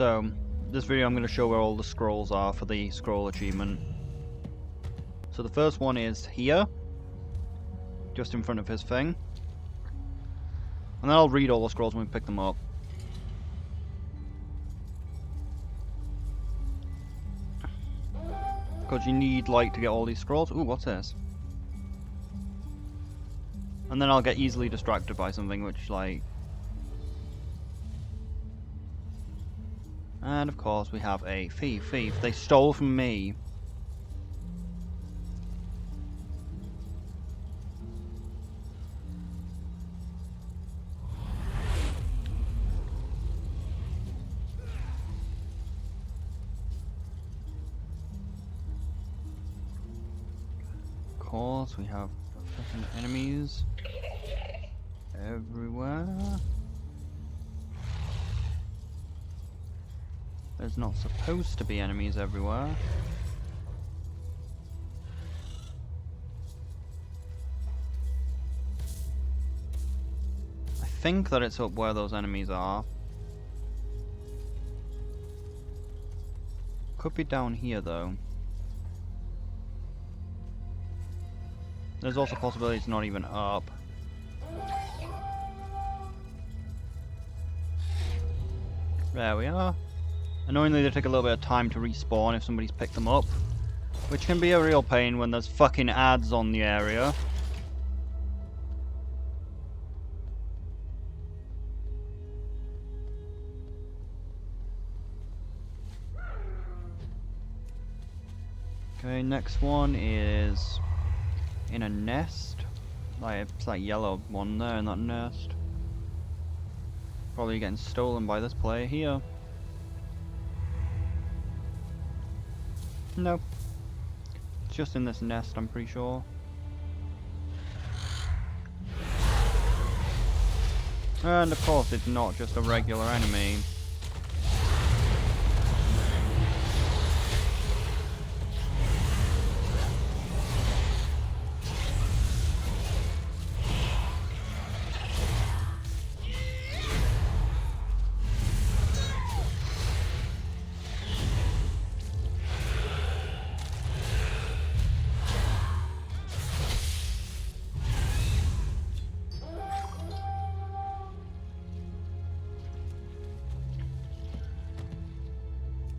So, this video I'm going to show where all the scrolls are for the scroll achievement. So the first one is here, just in front of his thing. And then I'll read all the scrolls when we pick them up. Because you need light to get all these scrolls. Ooh, what's this? And then I'll get easily distracted by something which, like... And of course we have a thief. They stole from me. Of course we have fucking enemies everywhere. There's not supposed to be enemies everywhere. I think that it's up where those enemies are. Could be down here though. There's also a possibility it's not even up. There we are. Annoyingly, they take a little bit of time to respawn if somebody's picked them up, which can be a real pain when there's fucking ads on the area. Okay, next one is in a nest. Like, it's that yellow one there in that nest. Probably getting stolen by this player here. Nope. It's just in this nest, I'm pretty sure. And of course it's not just a regular enemy.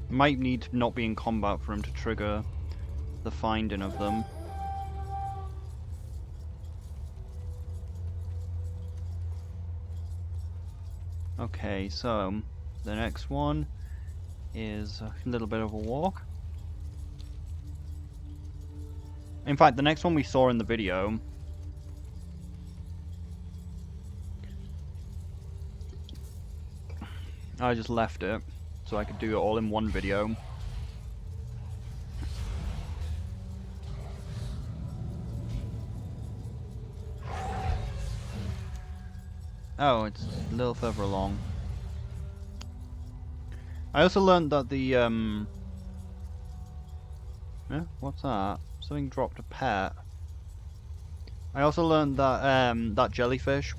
Might need to not be in combat for him to trigger the finding of them. Okay, so the next one is a little bit of a walk. In fact, the next one we saw in the video I just left it so I could do it all in one video. Oh, it's a little further along. I also learned that the yeah, what's that? Something dropped a pet. I also learned that that jellyfish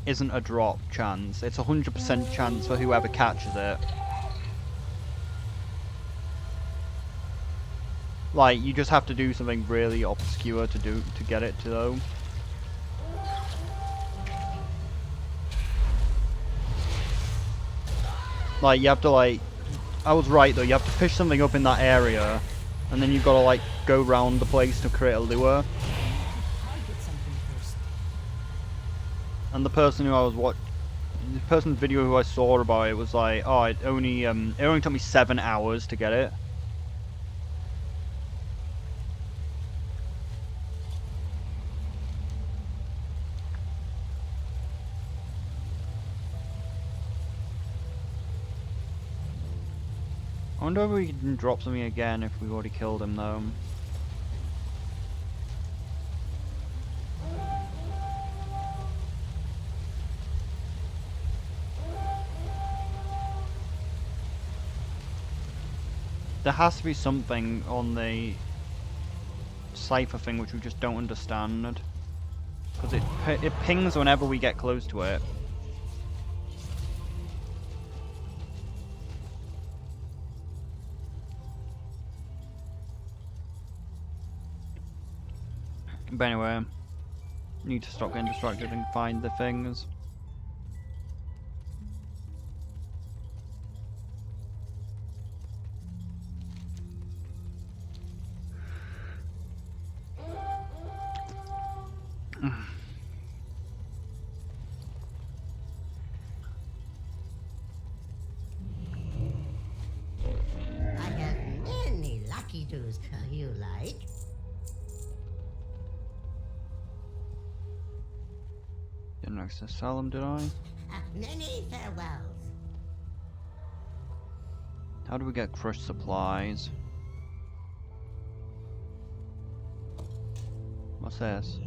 isn't a drop chance. It's 100% chance for whoever catches it. Like, you just have to do something really obscure to get it to though. Like, you have to, like, I was right though, you have to fish something up in that area, and then you've got to, like, go round the place to create a lure. And the person who I was the person's video who I saw about it was like, oh, it only took me 7 hours to get it. I wonder if we can drop something again if we've already killed him though. There has to be something on the cipher thing which we just don't understand. Because it pings whenever we get close to it. But anyway, need to stop getting distracted and find the things. I have many lucky tools you like. Didn't actually sell them, did I? Many farewells. How do we get crushed supplies? What's this?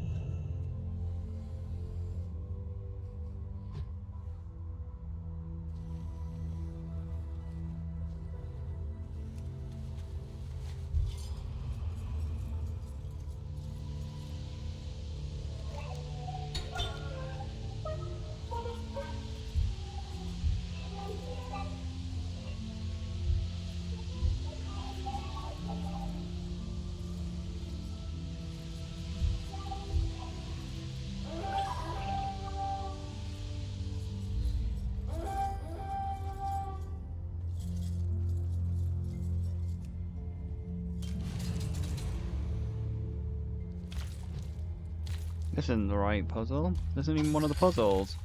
This isn't the right puzzle. This isn't even one of the puzzles.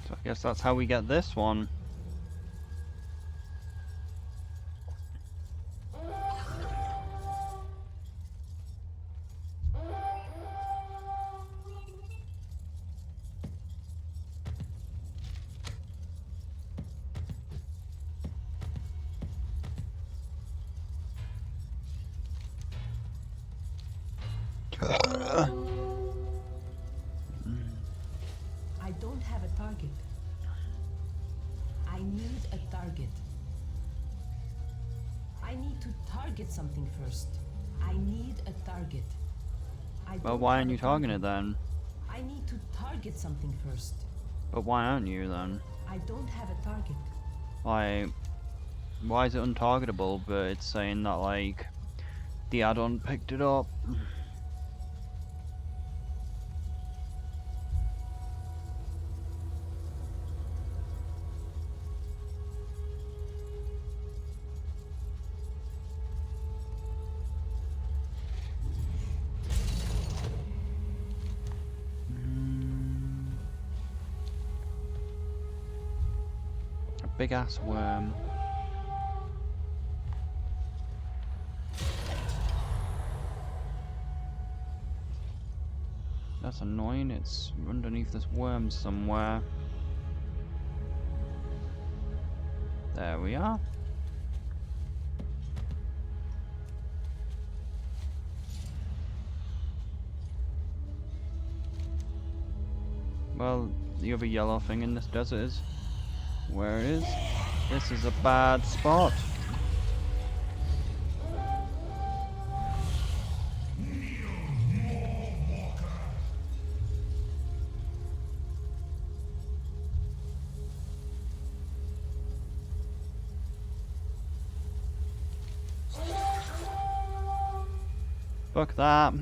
So I guess that's how we get this one. I don't have a target. I need a target. I need to target something first. I need a target. Well, why aren't you targeting it then? I need to target something first. But why aren't you then? I don't have a target. Why is it untargetable, but it's saying that, like, the add-on picked it up? A big-ass worm. That's annoying, it's underneath this worm somewhere. There we are. Well, the other yellow thing in this desert is where it is. This is a bad spot. Fuck that.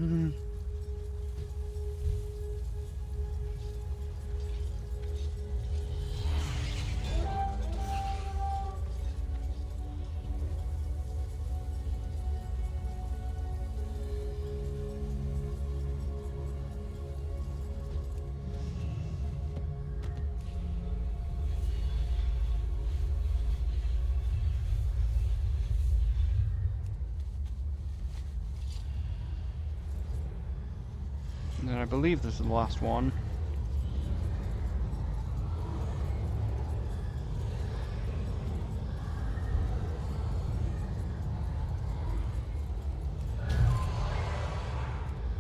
And I believe this is the last one.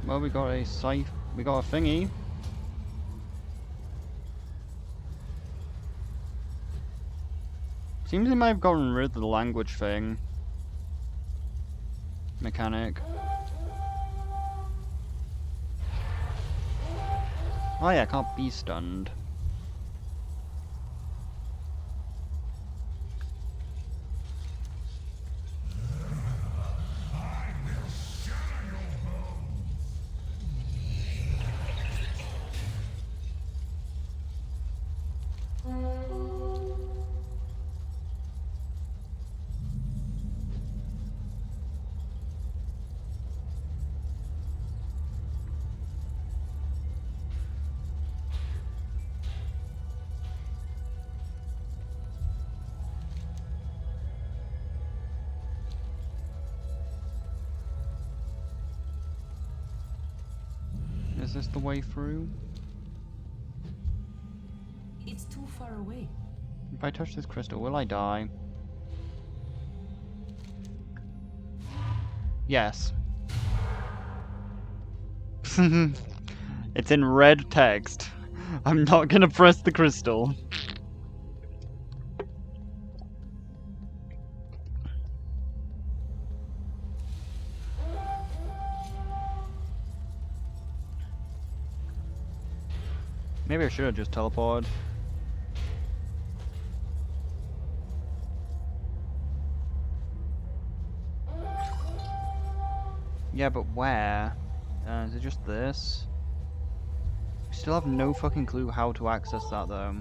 Well, we got a scythe. We got a thingy. Seems they might have gotten rid of the language thing. Mechanic. Oh yeah, I can't be stunned. Is this the way through? It's too far away. If I touch this crystal, will I die? Yes. It's in red text. I'm not gonna press the crystal. Maybe I should have just teleported. Yeah, but where? Is it just this? We still have no fucking clue how to access that though.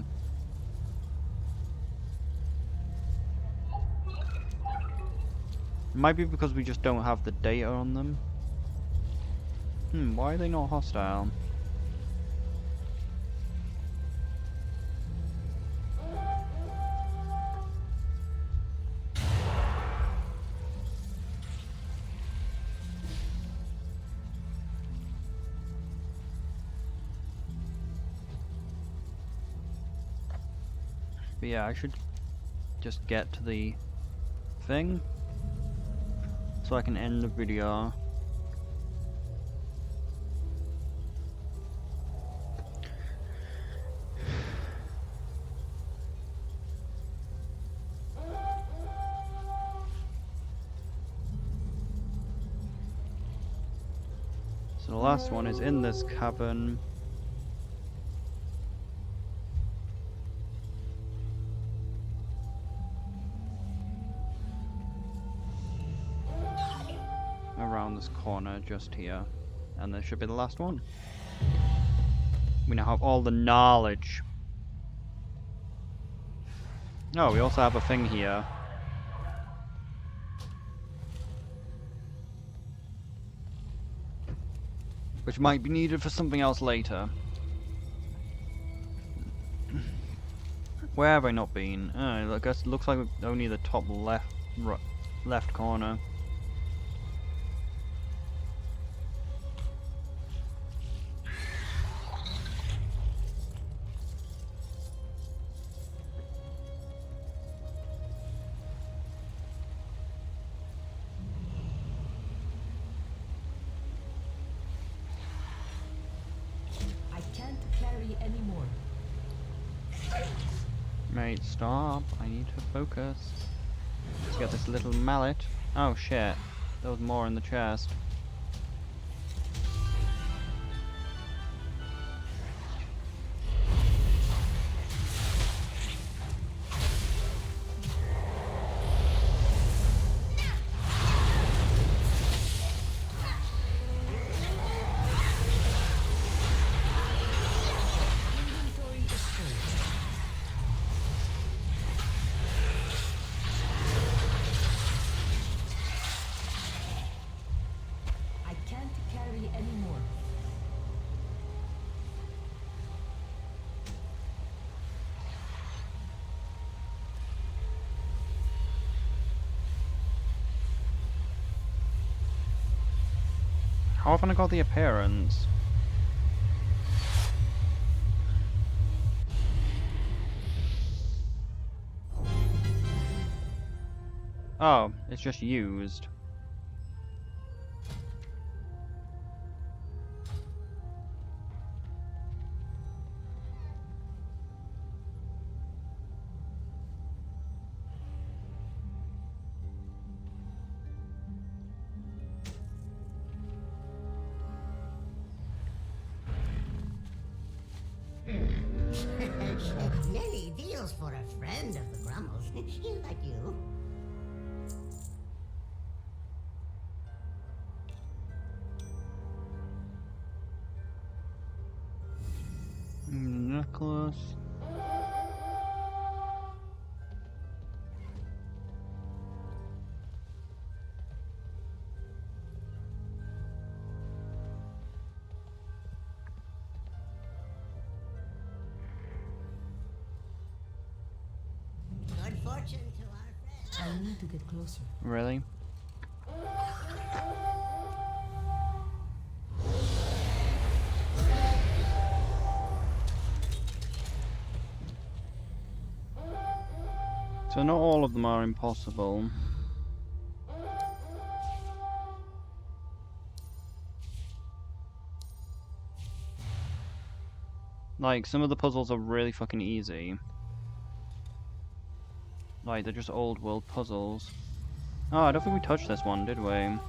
It might be because we just don't have the data on them. Why are they not hostile? But yeah, I should just get to the thing so I can end the video. So the last one is in this cavern. Around this corner just here, and this should be the last one. We now have all the knowledge. Oh, we also have a thing here. Which might be needed for something else later. Where have I not been? I guess it looks like only the top left corner. Anymore. Mate, stop. I need to focus. Let's get this little mallet. Oh shit. There was more in the chest. How often I got the appearance? Oh, it's just used. Many deals for a friend of the Grumbles. Like you. Necklace. Good fortune to our friend. I need to get closer. Really? So not all of them are impossible. Like, some of the puzzles are really fucking easy. Like, they're just old world puzzles. Oh, I don't think we touched this one, did we? I'm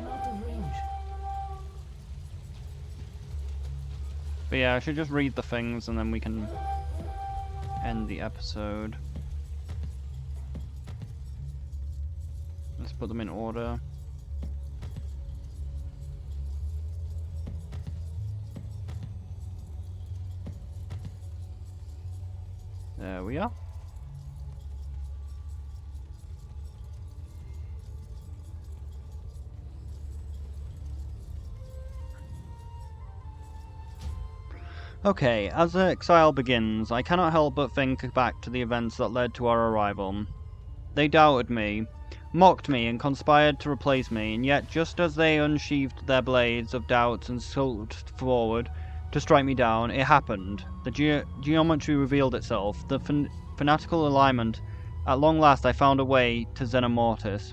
out of range. But yeah, I should just read the things and then we can end the episode. Let's put them in order. There we are. Okay, as the exile begins, I cannot help but think back to the events that led to our arrival. They doubted me, mocked me, and conspired to replace me, and yet just as they unsheathed their blades of doubts and skulked forward to strike me down, it happened. The geometry revealed itself, the fanatical alignment. At long last I found a way to Xenomortis.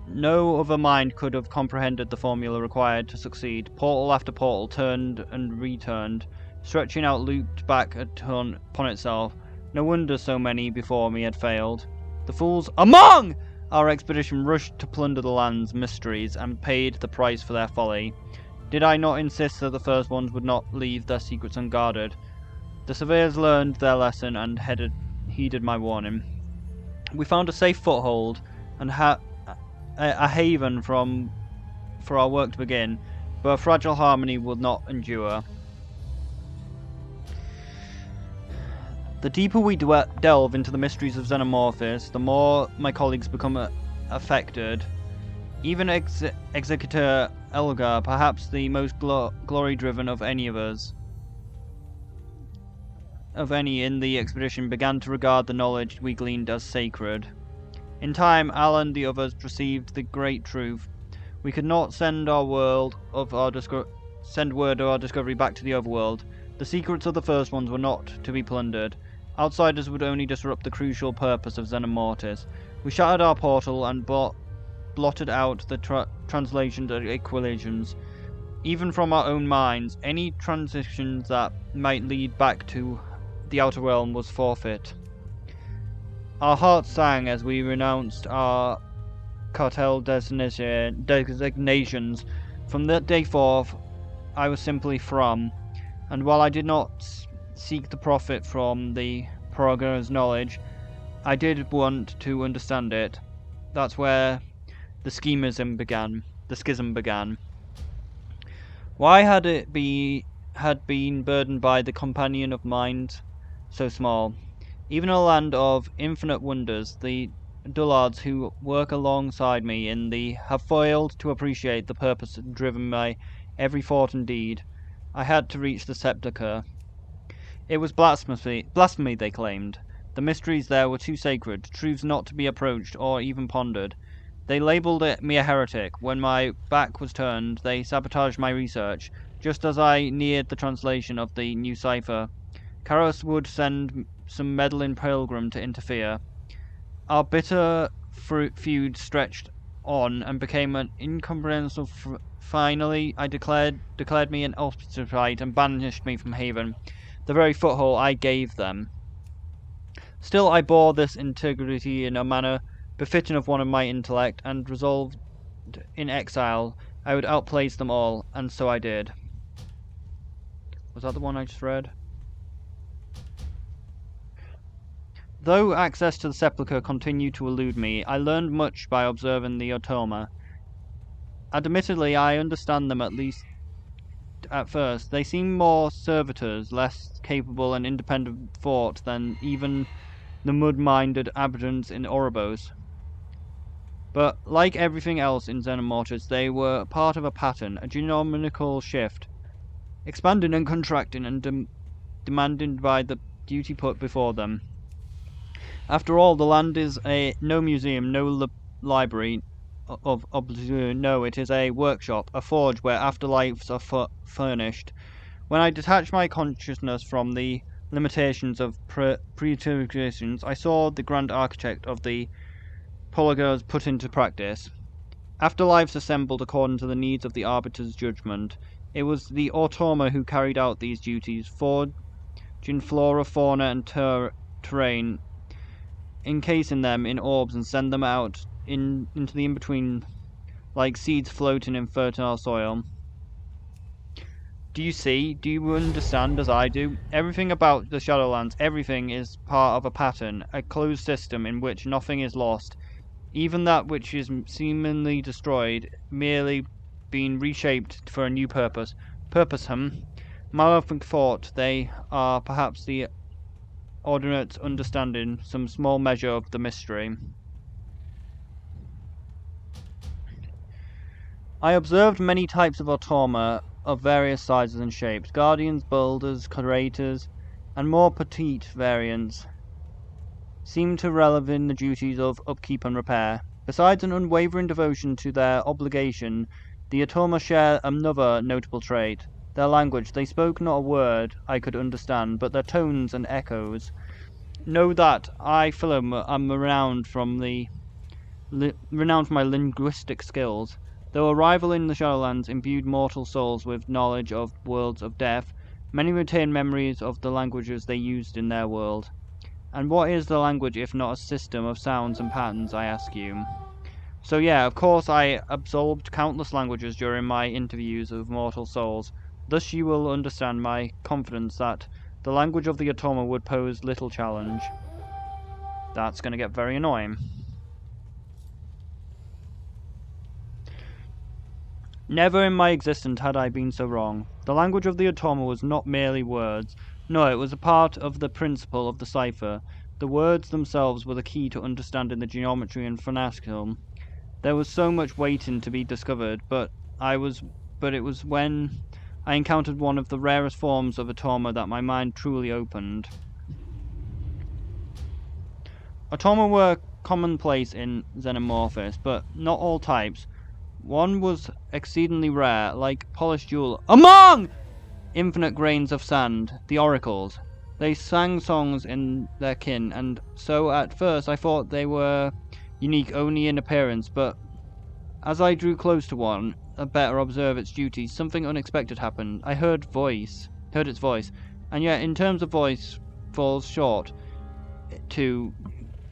No other mind could have comprehended the formula required to succeed. Portal after portal turned and returned, stretching out looped back upon itself. No wonder so many before me had failed. The fools among our expedition rushed to plunder the land's mysteries and paid the price for their folly. Did I not insist that the first ones would not leave their secrets unguarded? The surveyors learned their lesson and heeded my warning. We found a safe foothold and a haven for our work to begin, but a fragile harmony would not endure. The deeper we delve into the mysteries of Xenomorphis, the more my colleagues become affected. Even Executor Elgar, perhaps the most glory-driven of any of us, in the expedition, began to regard the knowledge we gleaned as sacred. In time, Al and the others perceived the great truth. We could not send word of our discovery back to the overworld. The secrets of the first ones were not to be plundered. Outsiders would only disrupt the crucial purpose of Xenomortis. We shattered our portal and blotted out the translations and equations. Even from our own minds, any transitions that might lead back to the outer realm was forfeit. Our hearts sang as we renounced our cartel designations. From that day forth, I was simply From, and while I did not seek the profit from the programmer's knowledge, I did want to understand it. That's where the schism began. Why had it been burdened by the companion of mind so small? Even in a land of infinite wonders, the dullards who work alongside me have failed to appreciate the purpose driven by every thought and deed. I had to reach the sepulchre. It was blasphemy, they claimed. The mysteries there were too sacred, truths not to be approached or even pondered. They labelled me a heretic. When my back was turned, they sabotaged my research. Just as I neared the translation of the new cipher, Karos would send some meddling pilgrim to interfere. Our bitter feud stretched on and became an incomprehensible. Finally, I declared me an ostracite and banished me from Haven, the very foothold I gave them. Still, I bore this integrity in a manner befitting of one of my intellect, and resolved in exile I would outplace them all, and so I did. Was that the one I just read? Though access to the sepulchre continued to elude me, I learned much by observing the automa. Admittedly, I understand them at least at first. They seem more servitors, less capable and independent thought than even the mud-minded inhabitants in Ouroboros. But like everything else in Xenomorphs, they were part of a pattern, a genomical shift, expanding and contracting and demanded by the duty put before them. After all, the land is no museum, no library no, it is a workshop, a forge where afterlives are furnished. When I detached my consciousness from the limitations of preteritations, I saw the grand architect of the polygons put into practice. Afterlives assembled according to the needs of the arbiter's judgment. It was the automa who carried out these duties, forging flora, fauna, and terrain, encasing them in orbs and send them out into the in-between like seeds floating in fertile soil. Do you see? Do you understand as I do? Everything about the Shadowlands, everything is part of a pattern, a closed system in which nothing is lost. Even that which is seemingly destroyed, merely being reshaped for a new purpose. Purpose, Malefic thought they are perhaps the ordinate understanding, some small measure of the mystery. I observed many types of automa of various sizes and shapes, guardians, builders, curators, and more petite variants seemed to relieve in the duties of upkeep and repair. Besides an unwavering devotion to their obligation, the automa share another notable trait. Their language. They spoke not a word I could understand, but their tones and echoes. Know that I, Philip, am renowned for my linguistic skills. Though a rival in the Shadowlands imbued mortal souls with knowledge of worlds of death, many retain memories of the languages they used in their world. And what is the language if not a system of sounds and patterns, I ask you? So yeah, of course I absorbed countless languages during my interviews with mortal souls. Thus you will understand my confidence that the language of the automa would pose little challenge. That's going to get very annoying. Never in my existence had I been so wrong. The language of the automa was not merely words. No, it was a part of the principle of the cipher. The words themselves were the key to understanding the geometry and fanaticism. There was so much waiting to be discovered, but it was when I encountered one of the rarest forms of automa that my mind truly opened. Automa were commonplace in Xenomorphs, but not all types. One was exceedingly rare, like polished jewel among infinite grains of sand, the oracles. They sang songs in their kin, and so at first I thought they were unique only in appearance, but as I drew close to one, to better observe its duties, something unexpected happened. I heard its voice, and yet in terms of voice falls short too.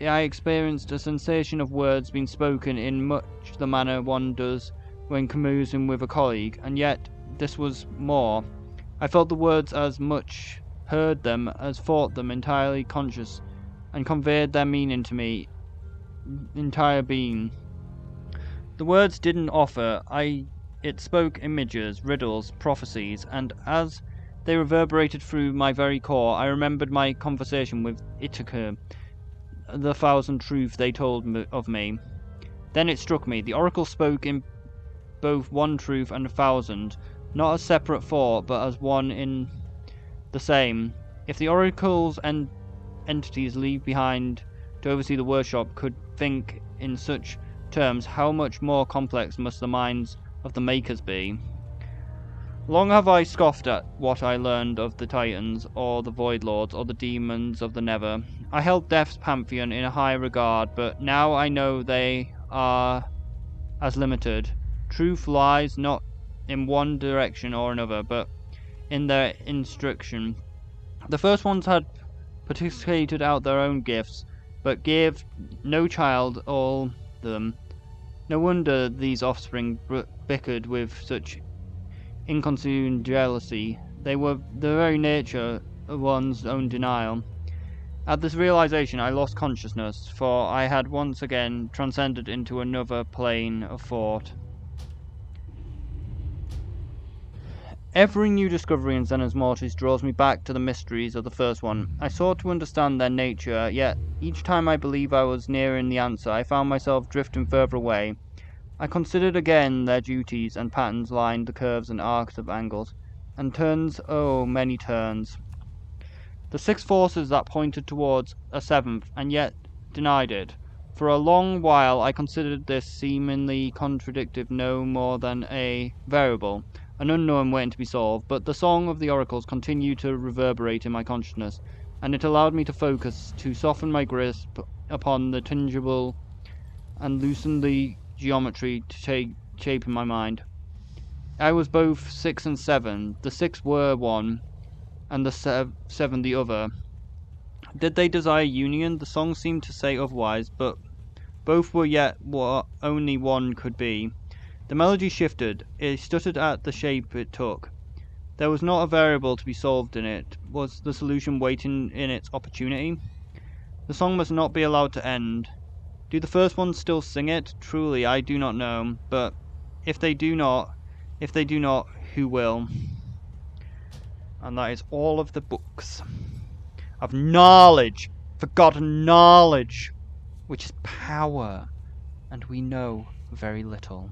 I experienced a sensation of words being spoken in much the manner one does when conversing with a colleague, and yet this was more. I felt the words as much, heard them as thought them, entirely conscious, and conveyed their meaning to me, entire being. The words didn't offer, it spoke images, riddles, prophecies, and as they reverberated through my very core, I remembered my conversation with Ithaca, the thousand truths they told of me. Then it struck me. The oracle spoke in both one truth and 1,000, not as separate thought, but as one in the same. If the oracles entities leave behind to oversee the workshop could think in such terms, how much more complex must the minds of the makers be? Long have I scoffed at what I learned of the Titans, or the Void Lords, or the demons of the Nether. I held Death's pantheon in a high regard, but now I know they are as limited. Truth lies not in one direction or another, but in their instruction. The first ones had participated out their own gifts, but gave no child all them. No wonder these offspring bickered with such inconceivable jealousy. They were the very nature of one's own denial. At this realization I lost consciousness, for I had once again transcended into another plane of thought. Every new discovery in Xenos Mortis draws me back to the mysteries of the first one. I sought to understand their nature, yet each time I believed I was nearing the answer, I found myself drifting further away. I considered again their duties, and patterns lined the curves and arcs of angles, and turns, oh, many turns. The 6 forces that pointed towards a 7th, and yet denied it. For a long while I considered this seemingly contradictive no more than a variable, an unknown waiting to be solved, but the song of the oracles continued to reverberate in my consciousness, and it allowed me to focus, to soften my grasp upon the tangible, and loosen the geometry to take shape in my mind. I was both 6 and 7. The 6 were one, and the 7 the other. Did they desire union? The song seemed to say otherwise, but both were yet what only one could be. The melody shifted. It stuttered at the shape it took. There was not a variable to be solved in it. Was the solution waiting in its opportunity? The song must not be allowed to end. Do the first ones still sing it? Truly, I do not know. But if they do not, who will? And that is all of the books of knowledge, forgotten knowledge, which is power, and we know very little.